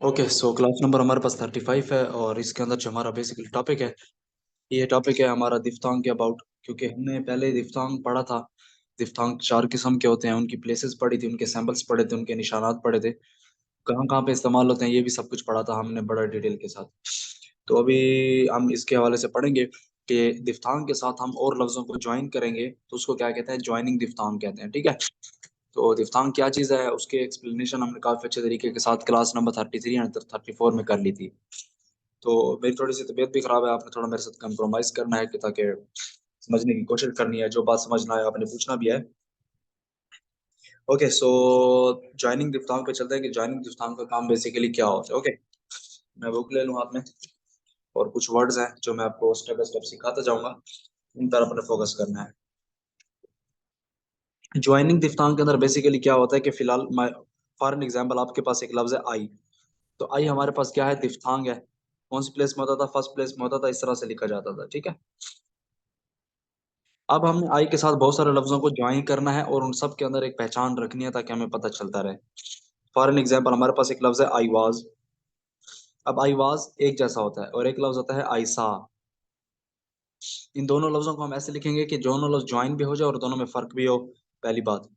Okay, so class number हमारे पास 35 है और इसके अंदर जो हमारा बेसिकली टॉपिक है, ये टॉपिक है हमारा दिफ्तांग के अबाउट। क्योंकि हमने पहले दिफ्तांग पढ़ा था। दिफ्तांग चार किस्म के होते हैं, उनकी प्लेसेस पढ़ी थी, उनके सैंपल्स पढ़े थे, उनके निशानात पढ़े थे, कहाँ कहाँ पे इस्तेमाल होते हैं, ये भी सब कुछ पढ़ा था हमने बड़ा डिटेल के साथ। तो अभी हम इसके हवाले से पढ़ेंगे कि दिफ्तांग के साथ हम और लफ्जों को ज्वाइन करेंगे तो उसको क्या कहते हैं, ज्वाइनिंग दिफ्तांग कहते हैं। ठीक है। तो दिफ्तांग क्या चीज़ है, उसके एक्सप्लेनेशन हमने काफ़ी अच्छे तरीके के साथ क्लास नंबर 33 एंड 34 में कर ली थी। तो मेरी थोड़ी सी तबीयत भी खराब है, आपने थोड़ा मेरे साथ कंप्रोमाइज़ करना है कि ताकि समझने की कोशिश करनी है, जो बात समझना है आपने पूछना भी है। ओके, सो ज्वाइनिंग दिफ्तांग पे चलते हैं कि ज्वाइनिंग दिफ्तांग का काम बेसिकली क्या होता है। ओके, मैं बुक ले लूँ हाथ में और कुछ वर्ड्स हैं जो मैं आपको स्टेप बाय स्टेप सिखाता जाऊंगा, इन पर अपने फोकस करना है। ज्वाइनिंग दिफ्तांग के अंदर बेसिकली क्या होता है कि फिलहाल फॉर एन एग्जांपल आपके पास एक लफ्ज है आई। तो आई हमारे पास क्या है, दिफ्तांग है। कौन सी प्लेस में होता था, फर्स्ट प्लेस में होता था, इस तरह से लिखा जाता था। ठीक है। अब हमने आई के साथ बहुत सारे लफ्जों को ज्वाइन करना है और उन सब के अंदर एक पहचान रखनी है ताकि हमें पता चलता रहे। फॉर एन एग्जाम्पल हमारे पास एक लफ्ज है आई वाज। अब आई वाज एक जैसा होता है और एक लफ्ज होता है आई सा। इन दोनों लफ्जों को हम ऐसे लिखेंगे कि दोनों लफ्ज ज्वाइन भी हो जाए और दोनों में फर्क भी हो। पहली बात।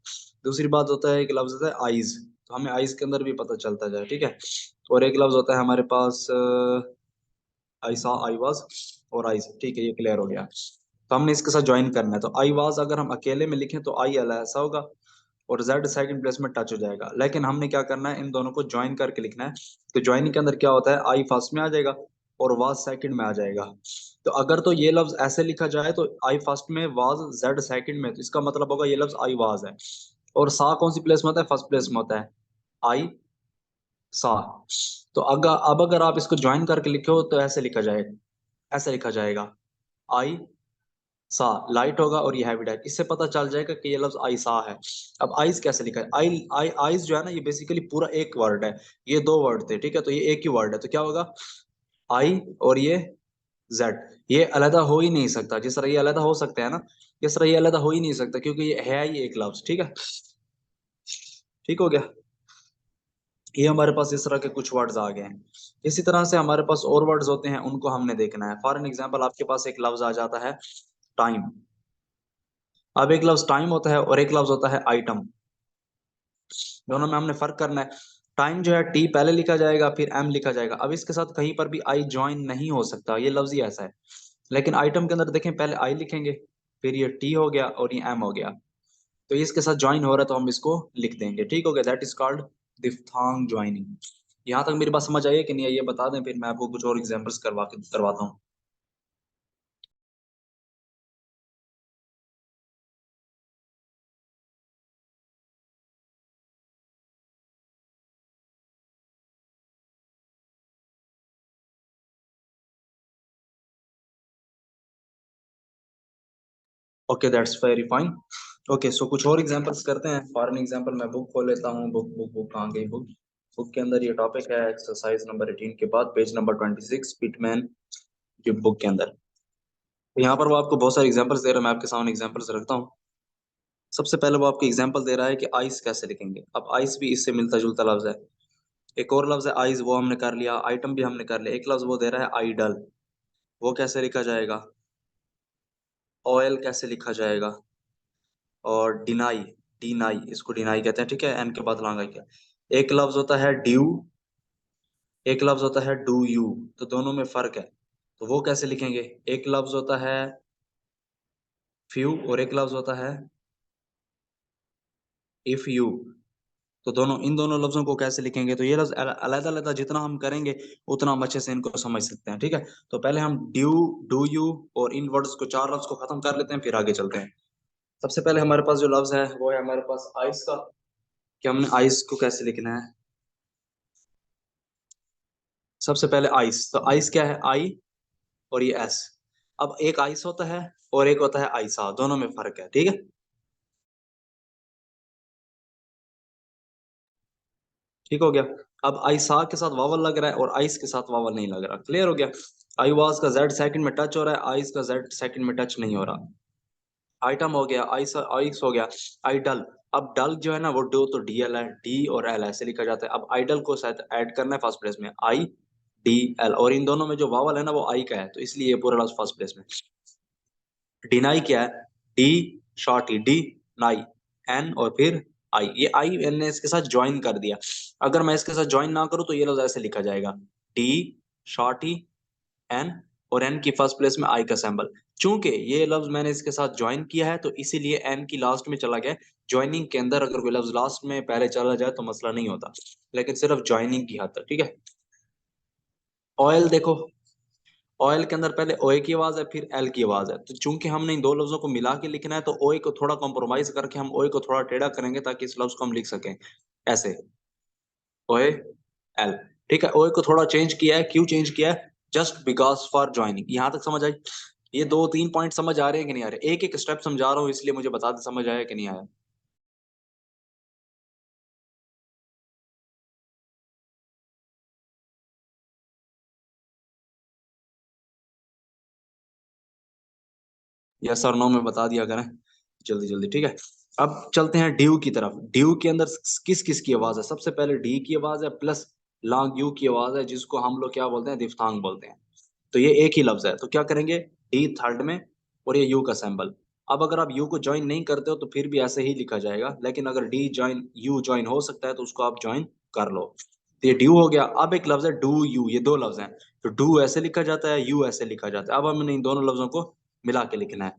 दूसरी बात होता है, एक लफ्ज होता है आईज, तो हमें आईज के अंदर भी पता चलता जाए। ठीक है। और एक लफ्ज होता है हमारे पास आई सा, आई वाज और आईज। ठीक है, ये क्लियर हो गया। तो हमने इसके साथ ज्वाइन करना है। तो आई वाज अगर हम अकेले में लिखें तो आई ऐसा होगा और जेड सेकंड प्लेस में टच हो जाएगा। लेकिन हमने क्या करना है, इन दोनों को ज्वाइन करके लिखना है। तो ज्वाइनिंग के अंदर क्या होता है, आई फर्स्ट में आ जाएगा और वाज सेकंड में आ जाएगा। तो अगर तो ये लफ्ज ऐसे लिखा जाए तो आई फर्स्ट में, वाज जेड सेकंड में, तो इसका मतलब होगा ये लफ्ज आई वाज है। और सा कौन सी प्लेस में होता है, फर्स्ट प्लेस में होता है, आई सा। तो अगर आप इसको ज्वाइन करके लिखो तो ऐसे लिखा जाएगा, ऐसे लिखा जाएगा, आई सा। लाइट होगा और ये हैवी डार्क, इससे पता चल जाएगा कि ये लफ्ज आई सा है। अब आइज कैसे लिखा है, आई आई आइज जो है ना, ये बेसिकली पूरा एक वर्ड है। ये दो वर्ड थे, ठीक है, तो ये एक ही वर्ड है, तो क्या होगा, आई और ये जेड। ये अलग हो ही नहीं सकता, जिस तरह ये अलग हो सकते हैं ना, इस तरह ये अलग हो ही नहीं सकता क्योंकि ये है ही एक लफ्ज। ठीक है। ठीक हो गया। ये हमारे पास इस तरह के कुछ वर्ड्स आ गए हैं। इसी तरह से हमारे पास और वर्ड्स होते हैं, उनको हमने देखना है। फॉर एन एग्जाम्पल आपके पास एक लफ्ज आ जाता है टाइम। अब एक लफ्ज टाइम होता है और एक लफ्ज होता है आइटम। दोनों में हमने फर्क करना है। टाइम जो है टी पहले लिखा जाएगा फिर एम लिखा जाएगा। अब इसके साथ कहीं पर भी आई ज्वाइन नहीं हो सकता, ये लफ्ज ही ऐसा है। लेकिन आइटम के अंदर देखें, पहले आई लिखेंगे फिर ये टी हो गया और ये एम हो गया। तो ये इसके साथ ज्वाइन हो रहा है तो हम इसको लिख देंगे। ठीक हो गया, दैट इज कॉल्ड डिफ्थांग ज्वाइनिंग। यहाँ तक मेरी बात समझ आई है कि नहीं है, ये बता दें, फिर मैं आपको कुछ और एग्जांपल्स करवाता हूँ। Okay, that's very fine. Okay, so कुछ और एग्जांपल्स करते हैं। फॉर एन एग्जांपल मैं बुक खोल लेता हूँ। बुक बुक बुक कहाँ गई बुक। बुक के अंदर ये टॉपिक है एक्सरसाइज नंबर 18 के बाद पेज नंबर 26 पिटमैन की बुक के अंदर। तो यहाँ पर वो आपको बहुत सारे एग्जांपल्स दे रहा है, मैं आपके सामने एग्जांपल्स रखता हूँ। सबसे पहले वो आपको एग्जांपल दे रहा है कि आइस कैसे लिखेंगे। अब आइस भी इससे मिलता जुलता लफ्ज है। एक और लफ्ज है आइस, वो हमने कर लिया। आइटम भी हमने कर लिया। एक लफ्ज वो दे रहा है आइडल, वो कैसे लिखा जाएगा। ऑयल कैसे लिखा जाएगा। और डिनाई, डिनाई, इसको डिनाई कहते हैं। ठीक है, एन के बाद लॉन्ग आई क्या। एक लफ्ज होता है ड्यू, एक लफ्ज होता है डू यू। तो दोनों में फर्क है, तो वो कैसे लिखेंगे। एक लफ्ज होता है फ्यू और एक लफ्ज होता है इफ यू। तो दोनों, इन दोनों लफ्जों को कैसे लिखेंगे, तो ये लफ्ज अलग अलग जितना हम करेंगे उतना हम अच्छे से इनको समझ सकते हैं। ठीक है। तो पहले हम ड्यू, डू यू और इन वर्ड्स को, चार लफ्ज को खत्म कर लेते हैं, फिर आगे चलते हैं। सबसे पहले हमारे पास जो लफ्ज है वो है हमारे पास आइस का, कि हमने आइस को कैसे लिखना है। सबसे पहले आइस, तो आइस क्या है, आई और ये एस। अब एक आइस होता है और एक होता है आइसा, दोनों में फर्क है। ठीक है। ठीक हो गया। अब आइसा के साथ वावल लग रहा है और आइस के साथ वावल नहीं लग रहा। क्लियर हो गया। आई वाज का जेड सेकंड में टच हो रहा है, आइस का जेड सेकंड में टच नहीं हो रहा। आइटम हो गया, आइस आइस हो गया। आइडल, अब डल जो है ना वो डो तो डी एल है, डी और एल ऐसे लिखा जाता है। अब आइडल को शायद ऐड करना है फर्स्ट प्लेस में, आई डी एल, और इन दोनों में जो वावल है ना वो आई का है, तो इसलिए ये पूरा लफ्ज फर्स्ट प्लेस में। डिनाई क्या है, डी शॉर्ट ई डी नाई, एन और फिर आई, ये आई एन ने इसके साथ ज्वाइन कर दिया। अगर मैं इसके साथ ज्वाइन ना करूं तो ये लफ्ज ऐसे लिखा जाएगा, डी शॉर्ट ई एन, और एन की फर्स्ट प्लेस में आई का सिंबल। चूंकि ये लफ्ज मैंने इसके साथ ज्वाइन किया है तो इसीलिए एन की लास्ट में चला गया। ज्वाइनिंग के अंदर अगर कोई लफ्ज लास्ट में पहले चला जाए तो मसला नहीं होता, लेकिन सिर्फ ज्वाइनिंग की हद तक, ठीक है। ऑयल देखो, ऑयल के अंदर पहले ओए की आवाज है फिर एल की आवाज है, तो चूंकि हमने इन दो लफ्जों को मिला के लिखना है तो ओए को थोड़ा कॉम्प्रोमाइज करके हम ओए को थोड़ा टेढ़ा करेंगे ताकि इस लफ्ज को हम लिख सकें ऐसे, ओए एल। ठीक है, ओए को थोड़ा चेंज किया है, क्यों चेंज किया है, जस्ट बिकॉज फॉर ज्वाइनिंग। यहां तक समझ आई? ये दो तीन पॉइंट समझ आ रहे हैं कि नहीं आ रहे? एक एक स्टेप समझा रहा हूँ इसलिए मुझे बता दे समझ आया कि नहीं आया। यस और नो में बता दिया करें जल्दी जल्दी, ठीक है। अब चलते हैं ड्यू की तरफ। ड्यू के अंदर किस किस की आवाज है? सबसे पहले डी की आवाज है प्लस लॉन्ग यू की आवाज है, जिसको हम लोग क्या बोलते हैं, दिफ्तांग बोलते हैं। तो ये एक ही लफ्ज है, तो क्या करेंगे, डी थर्ड में और ये यू का सिंबल। अब अगर आप यू को ज्वाइन नहीं करते हो तो फिर भी ऐसे ही लिखा जाएगा, लेकिन अगर डी ज्वाइन यू ज्वाइन हो सकता है तो उसको आप ज्वाइन कर लो। तो ये ड्यू हो गया। अब एक लफ्ज है डू यू, ये दो लफ्ज हैं। तो डू ऐसे लिखा जाता है, यू ऐसे लिखा जाता है। अब हमने इन दोनों लफ्जों को मिला के लिखना है।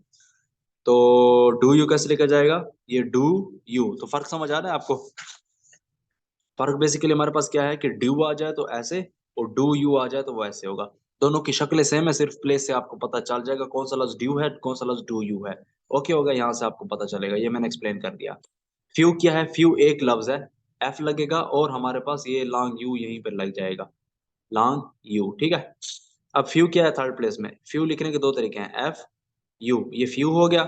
तो डू यू कैसे लिखा जाएगा, ये डू यू, तो फर्क समझ आ रहा है आपको? फर्क बेसिकली हमारे पास क्या है कि ड्यू आ जाए तो ऐसे और डू यू आ जाए तो वो ऐसे होगा। दोनों की शक्लें सेम है, सिर्फ प्लेस से आपको पता चल जाएगा कौन सा लफ्ज ड्यू है कौन सा लफ्ज डू यू है। ओके होगा, यहाँ से आपको पता चलेगा, ये मैंने एक्सप्लेन कर दिया। फ्यू क्या है, फ्यू एक लफ्ज है, एफ लगेगा और हमारे पास ये लॉन्ग यू यहीं पर लग जाएगा, लॉन्ग यू, ठीक है। अब फ्यू क्या है थर्ड प्लेस में? फ्यू लिखने के दो तरीके हैं, एफ यू, ये फ्यू हो गया,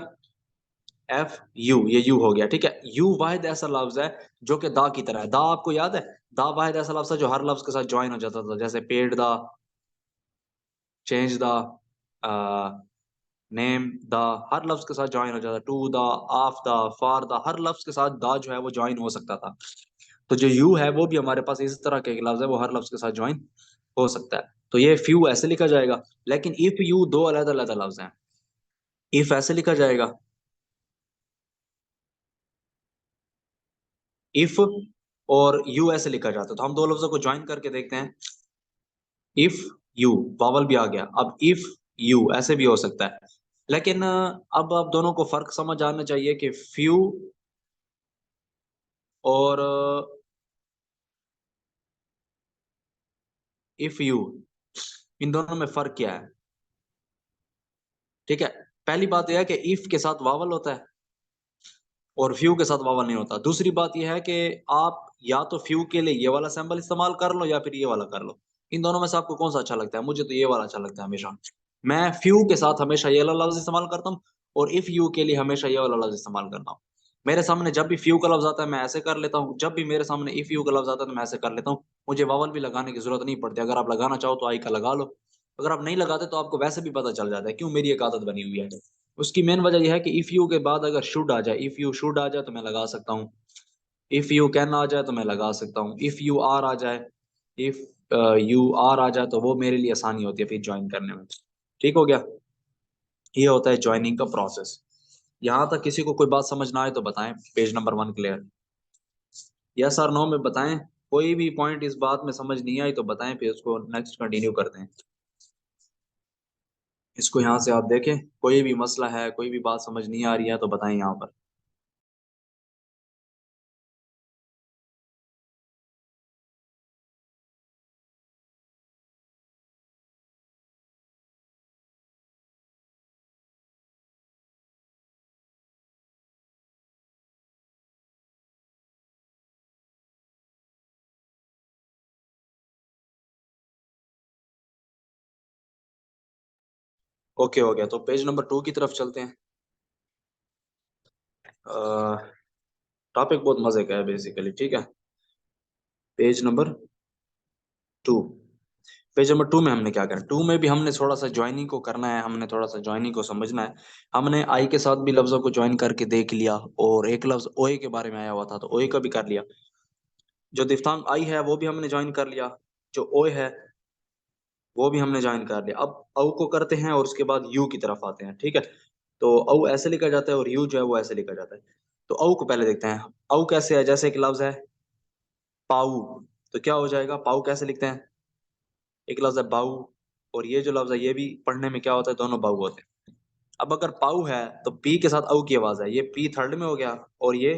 एफ यू, ये यू हो गया, ठीक है। यू वाहिद ऐसा लफ्ज है जो कि दा की तरह है। दा आपको याद है? दा वाहिद ऐसा लफ्ज है जो हर लफ्ज के साथ ज्वाइन हो जाता था, जैसे पेड दा, चेंज दा, नेम दा, हर लफ्ज के साथ ज्वाइन हो जाता। टू दा, आफ दा, फार दा, हर लफ्ज के साथ दा जो है वो ज्वाइन हो सकता था। तो जो यू है वो भी हमारे पास इस तरह के एक लफ्ज है, वो हर लफ्ज के साथ ज्वाइन हो सकता है। तो ये फ्यू ऐसे लिखा जाएगा। लेकिन इफ यू दो अलग अलग लफ्ज हैं। इफ ऐसे लिखा जाएगा, इफ और यू ऐसे लिखा जाता है, तो हम दो लफ्जों को ज्वाइन करके देखते हैं। इफ यू, वावल भी आ गया। अब इफ यू ऐसे भी हो सकता है, लेकिन अब आप दोनों को फर्क समझ आना चाहिए कि फ्यू और इफ यू, इन दोनों में फर्क क्या है, ठीक है। पहली बात यह है कि इफ के साथ वावल होता है और फ्यू के साथ वावल नहीं होता। दूसरी बात यह है कि आप या तो फ्यू के लिए ये वाला सिंबल इस्तेमाल कर लो या फिर ये वाला कर लो। इन दोनों में से आपको कौन सा अच्छा लगता है? मुझे तो ये वाला अच्छा लगता है हमेशा। मैं फ्यू के साथ हमेशा ये वाला लफ्ज इस्तेमाल करता हूँ और इफ यू के लिए हमेशा ये वाला लफ्ज इस्तेमाल करता हूँ। मेरे सामने जब भी फ्यू का लफ्ज आता है मैं ऐसे कर लेता हूँ, जब भी मेरे सामने इफ यू का लफ्ज आता है तो मैं ऐसे कर लेता हूँ। मुझे वावल भी लगाने की जरूरत नहीं पड़ती। अगर आप लगाना चाहो तो आई का लगा लो, अगर आप नहीं लगाते तो आपको वैसे भी पता चल जाता है, क्यों, मेरी एक आदत बनी हुई है। उसकी मेन वजह यह है कि इफ यू के बाद अगर शुड आ जाए, इफ यू शुड आ जाए तो मैं लगा सकता हूँ। इफ यू कैन आ जाए तो मैं लगा सकता हूँ। इफ यू आर आ जाए, इफ यू आर आ जाए तो वो मेरे लिए आसानी होती है फिर ज्वाइन करने में। ठीक हो गया, ये होता है ज्वाइनिंग का प्रोसेस। यहाँ तक किसी को कोई बात समझ ना आए तो बताएं, पेज नंबर 1 क्लियर? यस और नो में बताएं। कोई भी पॉइंट इस बात में समझ नहीं आई तो बताएं, फिर उसको नेक्स्ट कंटिन्यू करते हैं। इसको यहाँ से आप देखें, कोई भी मसला है कोई भी बात समझ नहीं आ रही है तो बताएं यहाँ पर। ओके हो गया, तो पेज नंबर 2 की तरफ चलते हैं। टॉपिक बहुत मजे का है बेसिकली, ठीक है। पेज नंबर 2, पेज नंबर 2 में हमने क्या करना है, 2 में भी हमने थोड़ा सा ज्वाइनिंग को करना है, हमने थोड़ा सा ज्वाइनिंग को समझना है। हमने आई के साथ भी लफ्जों को ज्वाइन करके देख लिया, और एक लफ्ज ओए के बारे में आया हुआ था तो ओए का भी कर लिया। जो दिफ्तांग आई है वो भी हमने ज्वाइन कर लिया, जो ओए है वो भी हमने ज्वाइन कर लिया। अब औ को करते हैं और उसके बाद यू की तरफ आते हैं, ठीक है। तो औ ऐसे लिखा जाता है और यू जो है वो ऐसे लिखा जाता है। तो औ को पहले देखते हैं। औ कैसे है, जैसे एक लफ्ज है पाऊ, तो क्या हो जाएगा, पाऊ कैसे लिखते हैं, एक लफ्ज है बाऊ, और ये जो लफ्ज है ये भी पढ़ने में क्या होता है, दोनों बाऊ होते हैं। अब अगर पाऊ है तो पी के साथ औ की आवाज है, ये पी थर्ड में हो गया और ये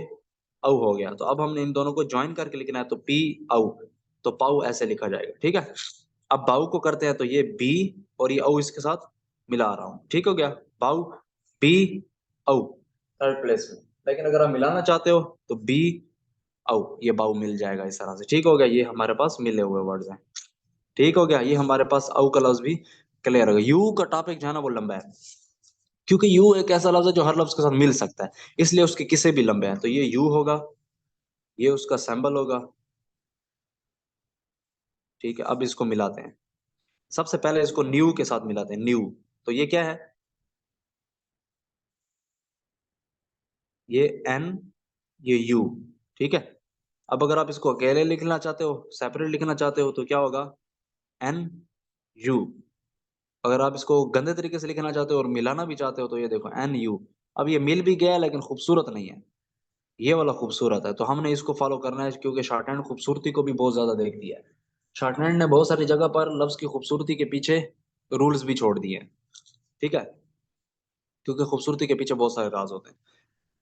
औ हो गया, तो अब हमने इन दोनों को ज्वाइन करके लिखना है, तो पी औ, तो पाऊ ऐसे लिखा जाएगा, ठीक है। अब बाऊ को करते हैं तो ये बी और ये औ इसके साथ मिला रहा हूं, ठीक हो गया, बाऊ बी औ थर्ड प्लेस में। लेकिन अगर आप मिलाना चाहते हो तो बी औ, ये बाऊ मिल जाएगा इस तरह से, ठीक हो गया, ये हमारे पास मिले हुए वर्ड्स हैं, ठीक हो गया। ये हमारे पास औ का लफ्ज भी क्लियर हो गया। यू का टॉपिक जो है ना वो लंबा है, क्योंकि यू एक ऐसा लफ्ज है जो हर लफ्ज के साथ मिल सकता है, इसलिए उसके किस्से भी लंबे हैं। तो ये यू होगा, ये उसका सैंबल होगा, ठीक है। अब इसको मिलाते हैं, सबसे पहले इसको न्यू के साथ मिलाते हैं, न्यू, तो ये क्या है, ये एन, ये यू, ठीक है। अब अगर आप इसको अकेले लिखना चाहते हो, सेपरेट लिखना चाहते हो, तो क्या होगा, एन यू। अगर आप इसको गंदे तरीके से लिखना चाहते हो और मिलाना भी चाहते हो, तो ये देखो एन यू। अब ये मिल भी गया लेकिन खूबसूरत नहीं है, ये वाला खूबसूरत है, तो हमने इसको फॉलो करना है, क्योंकि शॉर्ट हैंड खूबसूरती को भी बहुत ज्यादा देख दिया है। शॉर्ट हैंड ने बहुत सारी जगह पर लफ्ज की खूबसूरती के पीछे रूल्स भी छोड़ दिए हैं, ठीक है, क्योंकि खूबसूरती के पीछे बहुत सारे राज होते हैं।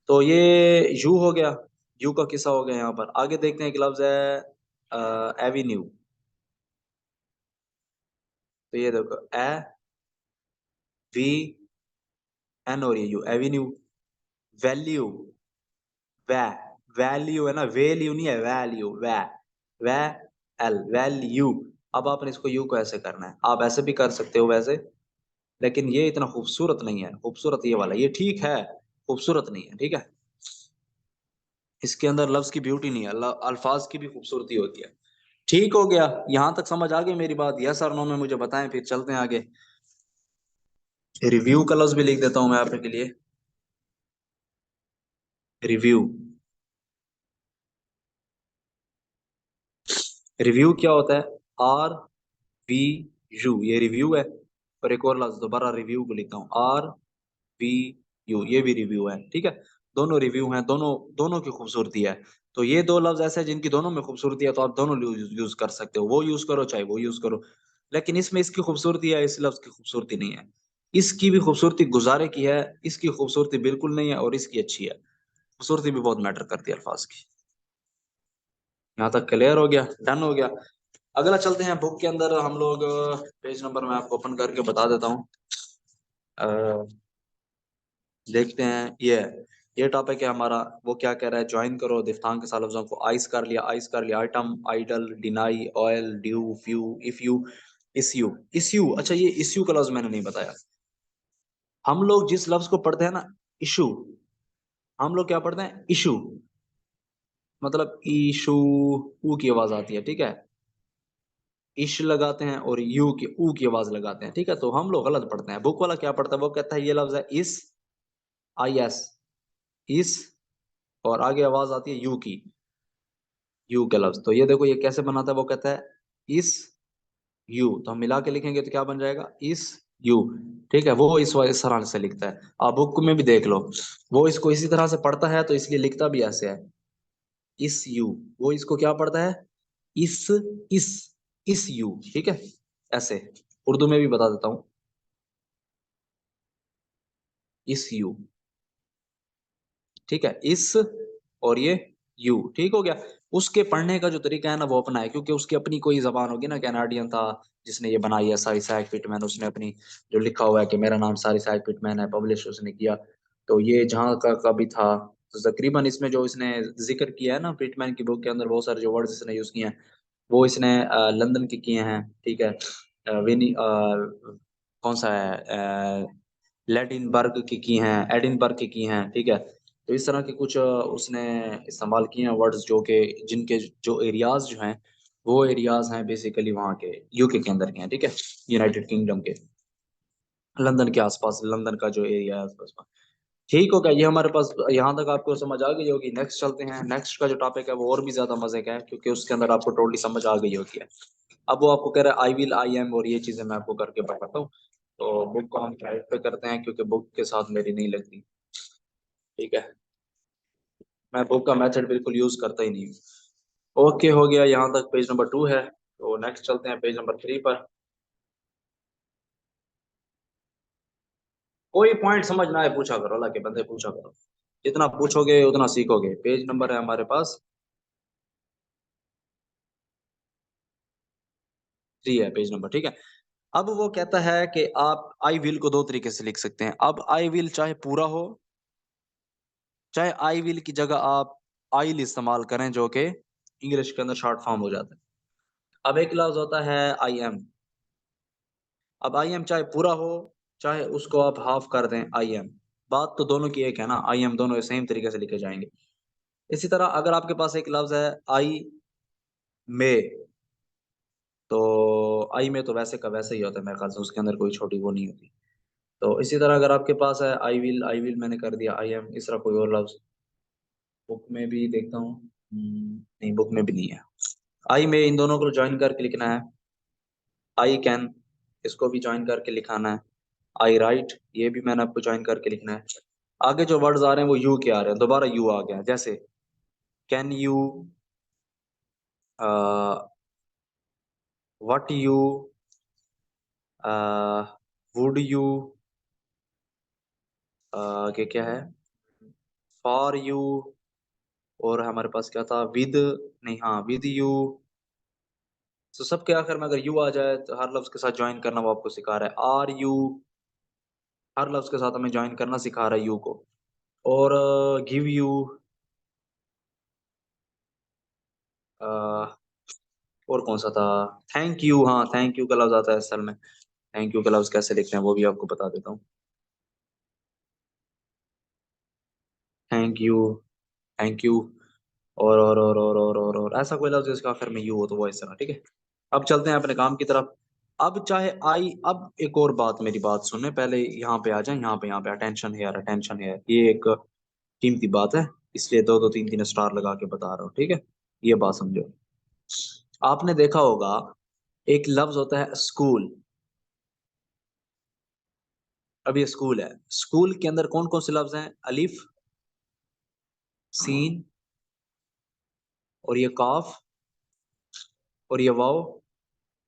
तो ये यू हो गया, यू का किस्सा हो गया। यहाँ पर आगे देखते हैं, एक लफ्ज है एवेन्यू, तो ये देखो ए वी एन और ये यू, एवेन्यू। वैल्यू, वै, वैल्यू है ना, वैल्यू नहीं है, वैल्यू, वै, वै एल, वैल्यू। अब आपने इसको यू को ऐसे करना है, आप ऐसे भी कर सकते हो वैसे, लेकिन ये इतना खूबसूरत नहीं है, खूबसूरत ये वाला, ये ठीक है, खूबसूरत नहीं है, ठीक है। इसके अंदर लफ्ज की ब्यूटी नहीं है, अल्फाज की भी खूबसूरती होती है। ठीक हो गया, यहां तक समझ आ गई मेरी बात, यस और नो में मुझे बताएं, फिर चलते हैं आगे। रिव्यू का लफ्ज भी लिख देता हूं मैं आपके लिए, रिव्यू। रिव्यू क्या होता है, आर वी यू, ये रिव्यू है। और एक और लफ्ज दोबारा रिव्यू को लिखता हूँ, आर वी यू, ये भी रिव्यू है, ठीक है। दोनों रिव्यू हैं, दोनों दोनों की खूबसूरती है। तो ये दो लफ्ज ऐसे हैं जिनकी दोनों में खूबसूरती है, तो आप दोनों यूज कर सकते हो, वो यूज करो चाहे वो यूज करो। लेकिन इसमें इसकी खूबसूरती है, इस लफ्ज की खूबसूरती नहीं है। इसकी भी खूबसूरती गुजारे की है, इसकी खूबसूरती बिल्कुल नहीं है, और इसकी अच्छी है। खूबसूरती भी बहुत मैटर करती है अल्फाज की। यहाँ तक क्लियर हो गया, डन हो गया। अगला चलते हैं बुक के अंदर हम लोग, पेज नंबर मैं आपको ओपन करके बता देता हूँ। देखते हैं, ये टॉपिक है हमारा। वो क्या कह रहा है, ज्वाइन करो दिफ्तांग के साथ लफ्जों को। आइस कर लिया, आइस कर लिया, item, idol, deny, oil, due, few, if you, issue, issue. अच्छा, ये इश्यू का लफ्ज मैंने नहीं बताया। हम लोग जिस लफ्ज को पढ़ते हैं ना, इशू, हम लोग क्या पढ़ते हैं, इशू, मतलब ईशू, ऊ की आवाज आती है, ठीक है। इश लगाते हैं और यू की, ऊ की आवाज लगाते हैं, ठीक है। तो हम लोग गलत पढ़ते हैं। बुक वाला क्या पढ़ता है, वो कहता है ये लफ्ज है इस, आई एस, इस, और आगे आवाज आती है यू की, यू के लफ्ज। तो ये देखो ये कैसे बनाता है, वो कहता है इस यू, तो हम मिला के लिखेंगे तो क्या बन जाएगा, इस यू, ठीक है। वो इस तरह से लिखता है, आप बुक में भी देख लो, वो इसको इसी तरह से पढ़ता है, तो इसलिए लिखता भी ऐसे है, इस यू। वो इसको क्या पढ़ता है, इस, इस इस यू, ठीक है, ऐसे। उर्दू में भी बता देता हूँ, इस यू, ठीक है, इस और ये यू, ठीक हो गया। उसके पढ़ने का जो तरीका है ना वो अपना है, क्योंकि उसकी अपनी कोई जबान होगी ना, कैनाडियन था जिसने ये बनाई है, सारी सैक पिटमैन, उसने अपनी जो लिखा हुआ है कि मेरा नाम सारी सैक पिटमैन है, पब्लिश उसने किया। तो ये जहाँ का भी था, तो तकरीबन इसमें जो इसने जिक्र किया है ना पिटमैन की बुक के अंदर, बहुत सारे जो वर्ड्स इसने यूज किए हैं, वो इसने लंदन के किए हैं, ठीक है। विनी कौन सा है, लेडिनबर्ग की हैं, एडिनबर्ग की हैं, ठीक है। तो इस तरह के कुछ उसने इस्तेमाल किए हैं वर्ड्स, जो कि जिनके जो एरियाज जो हैं वो एरियाज हैं बेसिकली वहाँ के, यूके के अंदर के हैं, ठीक है, यूनाइटेड किंगडम के, लंदन के आसपास, लंदन का जो एरिया है आसपास। ठीक हो गया, ये हमारे पास यहाँ तक आपको समझ आ गई होगी। नेक्स्ट चलते हैं, नेक्स्ट का जो टॉपिक है वो और भी ज्यादा मजे का है, क्योंकि उसके अंदर आपको टोटली समझ आ गई होगी है। अब वो आपको कह रहा है आई विल, आई एम, और ये चीजें मैं आपको करके बताता हूँ। तो बुक को हम साइड पे करते हैं, क्योंकि बुक के साथ मेरी नहीं लगती, ठीक है, मैं बुक का मेथड बिल्कुल यूज करता ही नहीं हूँ। ओके, हो गया, यहाँ तक पेज नंबर 2 है। तो नेक्स्ट चलते हैं पेज नंबर 3 पर। कोई पॉइंट समझ ना आए पूछा करो, अल्लाह के बंदे पूछा करो, जितना पूछोगे उतना सीखोगे। पेज नंबर है हमारे पास 3 है पेज नंबर, ठीक है। अब वो कहता है कि आप आई विल को दो तरीके से लिख सकते हैं। अब आई विल चाहे पूरा हो, चाहे आई विल की जगह आप आइल इस्तेमाल करें, जो कि इंग्लिश के अंदर शॉर्ट फॉर्म हो जाता है। अब एक लफ्ज होता है आई एम। अब आई एम चाहे पूरा हो, चाहे उसको आप हाफ कर दें आई एम, बात तो दोनों की एक है ना, आई एम दोनों सेम तरीके से लिखे जाएंगे। इसी तरह अगर आपके पास एक लफ्ज है आई मे, तो आई में तो वैसे का वैसे ही होता है मेरे ख्याल से, उसके अंदर कोई छोटी वो नहीं होती। तो इसी तरह अगर आपके पास है आई विल मैंने कर दिया आई एम, इस तरह कोई और लफ्ज बुक में भी देखता हूँ। नहीं, बुक में भी नहीं है। आई में इन दोनों को ज्वाइन करके लिखना है, आई कैन, इसको भी ज्वाइन करके लिखाना है, आई राइट, ये भी मैंने आपको ज्वाइन करके लिखना है। आगे जो वर्ड्स आ रहे हैं वो यू के आ रहे हैं, दोबारा यू आ गया, जैसे can you, what you, would you, आगे क्या है, फॉर यू, और हमारे पास क्या था, विद, नहीं हाँ विद यू। तो सबके आखिर में अगर यू आ जाए तो हर लफ्ज के साथ ज्वाइन करना वो आपको सिखा रहा है। आर यू, हर लफ्ज के साथ हमें ज्वाइन करना सिखा रहा है यू को। और गिव यू, और कौन सा था, थैंक यू, हाँ थैंक यू का लफ्ज आता है असल में। थैंक यू का लफ्ज कैसे लिखते हैं वो भी आपको बता देता हूँ। थैंक यू, थैंक यू, और ऐसा कोई लफ्ज जिसका आखिर में यू हो तो वो इस तरह, ठीक है। अब चलते हैं अपने काम की तरफ। अब चाहे आई, अब एक और बात, मेरी बात सुनने पहले, यहाँ पे आ जाए, यहाँ पे अटेंशन है यार, अटेंशन है, ये एक कीमती बात है, इसलिए दो दो तीन तीन स्टार लगा के बता रहा हूँ, ठीक है। ये बात समझो। आपने देखा होगा एक लफ्ज होता है स्कूल। अब ये स्कूल है, स्कूल के अंदर कौन कौन से लफ्ज हैं, अलिफ, सीन, और ये काफ, और ये वाव,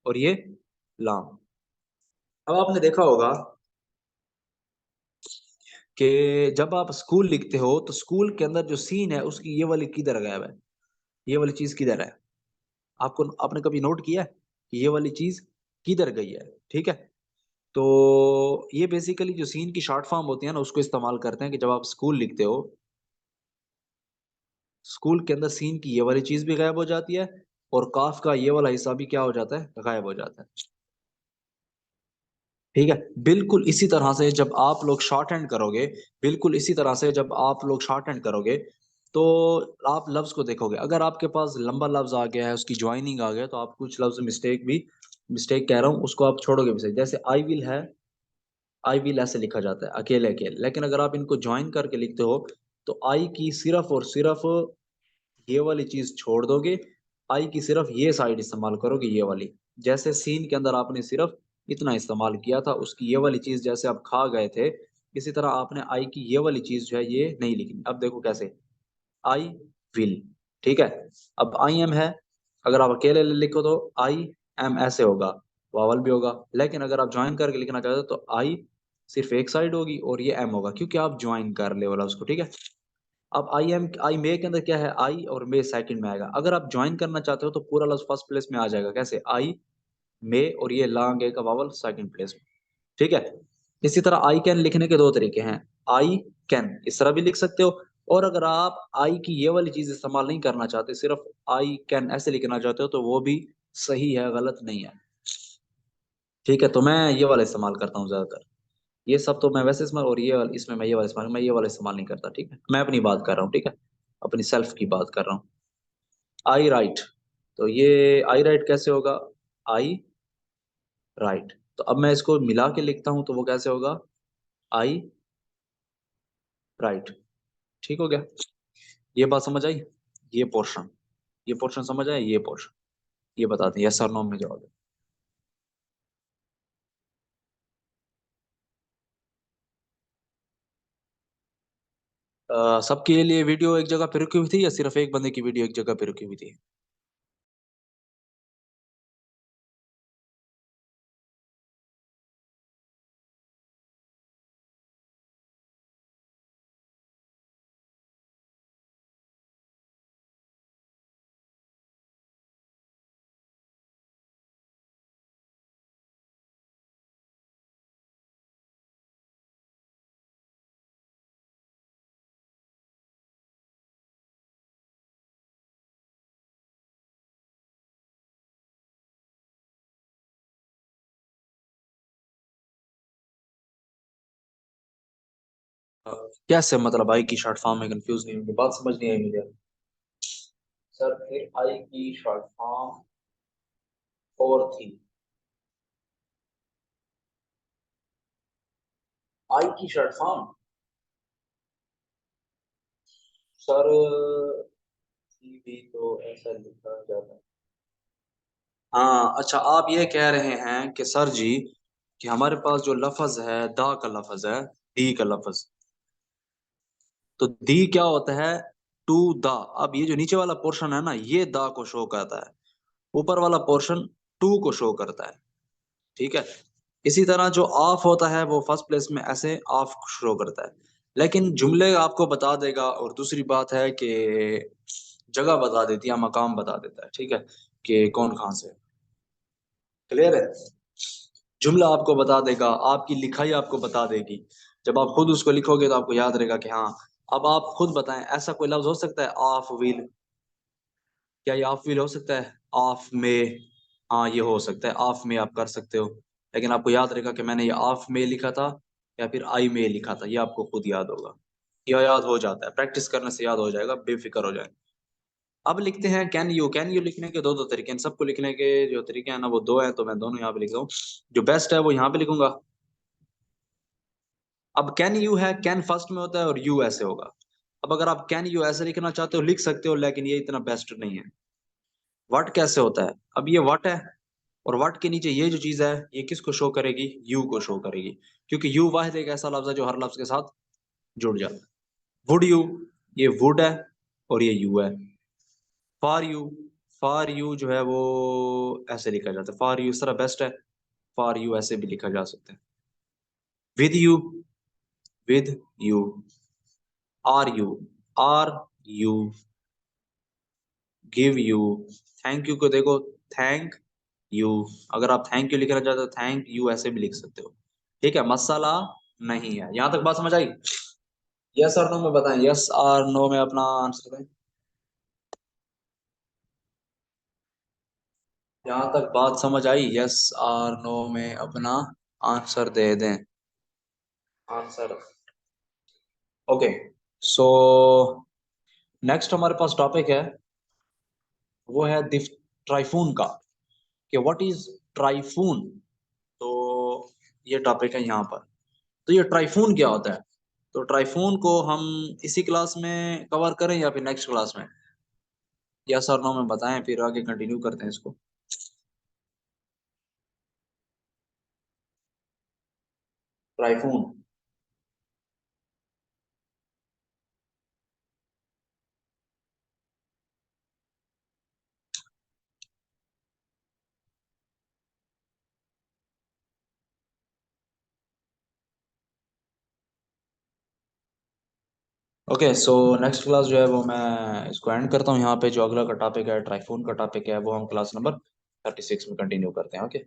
और ये लाम। अब आपने देखा होगा कि जब आप स्कूल लिखते हो तो स्कूल के अंदर जो सीन है उसकी ये वाली किधर गायब है, ये वाली चीज किधर है, आपको आपने कभी नोट किया है कि ये वाली चीज किधर गई है, ठीक है। तो ये बेसिकली जो सीन की शॉर्ट फॉर्म होती है ना, उसको इस्तेमाल करते हैं कि जब आप स्कूल लिखते हो, स्कूल के अंदर सीन की ये वाली चीज भी गायब हो जाती है, और काफ का ये वाला हिस्सा भी क्या हो जाता है, गायब हो जाता है, ठीक है। बिल्कुल इसी तरह से जब आप लोग शॉर्ट हैंड करोगे, बिल्कुल इसी तरह से जब आप लोग शॉर्ट हैंड करोगे, तो आप लफ्ज को देखोगे, अगर आपके पास लंबा लफ्ज आ गया है, उसकी ज्वाइनिंग आ गया, तो आप कुछ लफ्ज मिस्टेक कह रहा हूँ, उसको आप छोड़ोगे भी सही। जैसे आई विल है, आई विल ऐसे लिखा जाता है अकेले अकेले, लेकिन अगर आप इनको ज्वाइन करके लिखते हो तो आई की सिर्फ और सिर्फ ये वाली चीज छोड़ दोगे, आई की सिर्फ ये साइड इस्तेमाल करोगे, ये वाली। जैसे सीन के अंदर आपने सिर्फ इतना इस्तेमाल किया था, उसकी ये वाली चीज जैसे आप खा गए थे, इसी तरह आपने आई की ये वाली चीज जो है ये नहीं लिखनी। अब देखो कैसे, आई विल, ठीक है। अब आई एम है, अगर आप अकेले लिखो तो आई एम ऐसे होगा, वावल भी होगा, लेकिन अगर आप ज्वाइन करके लिखना चाहते हो तो आई सिर्फ एक साइड होगी और ये एम होगा, क्योंकि आप ज्वाइन कर ले वाला उसको, ठीक है। अब आई एम, आई मे के अंदर क्या है, आई और मे सेकंड में आएगा। अगर आप ज्वाइन करना चाहते हो तो पूरा लफ्ज फर्स्ट प्लेस में आ जाएगा, कैसे, आई मे, और ये लॉन्ग ए का वावल सेकंड प्लेस में, ठीक है। इसी तरह आई कैन लिखने के दो तरीके हैं, आई कैन इस तरह भी लिख सकते हो, और अगर आप आई की ये वाली चीज इस्तेमाल नहीं करना चाहते, सिर्फ आई कैन ऐसे लिखना चाहते हो, तो वो भी सही है, गलत नहीं है, ठीक है। तो मैं ये वाला इस्तेमाल करता हूँ ज्यादातर, ये सब तो मैं वैसे इस्तेमाल, और ये वाला इसमें मैं ये वाला इस्तेमाल नहीं करता, ठीक है। मैं अपनी बात कर रहा हूँ, ठीक है, अपनी सेल्फ की बात कर रहा हूँ। आई राइट, तो ये आई राइट कैसे होगा? आई राइट। तो अब मैं इसको मिला के लिखता हूं तो वो कैसे होगा? आई राइट। ठीक हो गया? ये बात समझ आई? ये पोर्शन, ये पोर्शन समझ आया? ये पोर्शन, ये बताते हैं यस और नो में जवाब। सबके लिए वीडियो एक जगह पे रुकी हुई थी या सिर्फ एक बंदे की वीडियो एक जगह पे रुकी हुई थी? अ, कैसे मतलब आई की शॉर्ट फॉर्म में कंफ्यूज नहीं होंगे? बात समझ नहीं आई मुझे। सर फिर आई की शॉर्ट फॉर्म फोर थी। आई की शॉर्ट फॉर्म सर थी भी तो ऐसा लिखा जाता है। हाँ अच्छा, आप ये कह रहे हैं कि सर जी कि हमारे पास जो लफ्ज है दा का लफ्ज है, दी का लफ्ज, तो दी क्या होता है? टू दा। अब ये जो नीचे वाला पोर्शन है ना, ये दा को शो करता है, ऊपर वाला पोर्शन टू को शो करता है। ठीक है? इसी तरह जो ऑफ होता है वो फर्स्ट प्लेस में ऐसे ऑफ शो करता है, लेकिन जुमले आपको बता देगा। और दूसरी बात है कि जगह बता देती है, मकाम बता देता है। ठीक है? कि कौन कहाँ से। क्लियर है? जुमला आपको बता देगा, आपकी लिखाई आपको बता देगी। जब आप खुद उसको लिखोगे तो आपको याद रहेगा कि हाँ। अब आप खुद बताएं, ऐसा कोई लफ्ज हो सकता है ऑफ व्हील? क्या ये ऑफ व्हील हो सकता है? ऑफ में, हाँ ये हो सकता है, ऑफ में आप कर सकते हो। लेकिन आपको याद रहेगा कि मैंने ये ऑफ में लिखा था या फिर आई में लिखा था, ये आपको खुद याद होगा। यह याद हो जाता है, प्रैक्टिस करने से याद हो जाएगा, बेफिक्र हो जाए। अब लिखते हैं कैन यू। कैन यू लिखने के दो दो तरीके हैं, सबको लिखने के जो तरीके हैं ना वो दो हैं, तो मैं दोनों यहाँ पे लिख रहा हूँ। जो बेस्ट है वो यहाँ पे लिखूंगा। अब कैन यू है, कैन फर्स्ट में होता है और यू ऐसे होगा। अब अगर आप कैन यू ऐसे लिखना चाहते हो लिख सकते हो, लेकिन ये इतना बेस्ट नहीं है। व्हाट कैसे होता है? अब ये व्हाट है, और व्हाट के नीचे ये जो चीज है ये किसको शो करेगी? यू को शो करेगी, क्योंकि यू वाहिद एक ऐसा लफ्ज है जो हर लफ्ज के साथ जुड़ जाता है। वुड यू, ये वुड है और ये यू है। फॉर यू, फॉर यू जो है वो ऐसे लिखा जाता है, फॉर यू इस तरह बेस्ट है। फॉर यू ऐसे भी लिखा जा सकता है। With you, with you. Are you, are you. Give you, thank you को देखो, थैंक यू। अगर आप थैंक यू लिखना चाहते हो थैंक यू ऐसे भी लिख सकते हो। ठीक है? मसाला नहीं है। यहां तक बात समझ आई? यस और नो में बताएं, यस और नो में अपना आंसर दें। यहां तक बात समझ आई? यस और नो में अपना आंसर दे दें। आंसर। ओके। सो नेक्स्ट हमारे पास टॉपिक है, वो है ट्राइफून का, कि व्हाट इज ट्राइफून। तो ये टॉपिक है यहाँ पर। तो ये ट्राइफून क्या होता है? तो ट्राइफून को हम इसी क्लास में कवर करें या फिर नेक्स्ट क्लास में? या सर नो में बताएं, फिर आगे कंटिन्यू करते हैं इसको। ट्राइफून। ओके, सो नेक्स्ट क्लास जो है वो मैं इसको एंड करता हूँ यहाँ पे। जो अगला का टॉपिक है ट्राइफून का टॉपिक है, वो हम क्लास नंबर 36 में कंटिन्यू करते हैं। ओके।